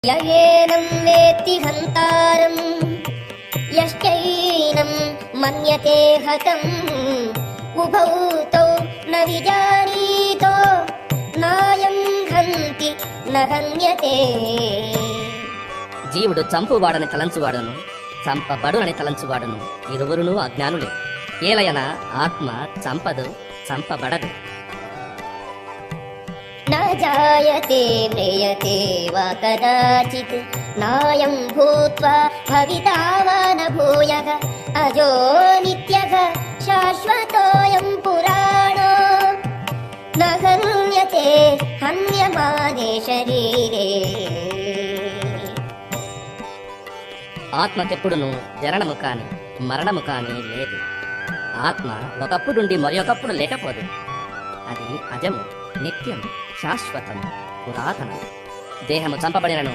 యయేనం వేత్తి హంతారం యశ్చైనం మన్యతే హతం ఉభౌ తౌ న విజానీతో నాయం హంతి న హన్యతే. జీవుడు చంపువాడని తలంచువాడును, చంపబడునని తలంచువాడును, ఇరువురును అజ్ఞానులే. ఏలయన ఆత్మ చంపదు, చంపబడదు. న జాయతే మ్రియతే వా కదాచిత్ నాయం భూత్వా భవితా వా న భూయః అజో నిత్యః శాశ్వతోయం పురాణో న హన్యతే హన్యమానే శరీరే. ఆత్మకెప్పుడును జననము కాని మరణము కాని లేదు. ఆత్మ ఒకప్పుడుండి మరొకప్పుడు లేకపోదు. అది అజము, నిత్యం, శాశ్వతం, పురాతనం. దేహము చంపబడినను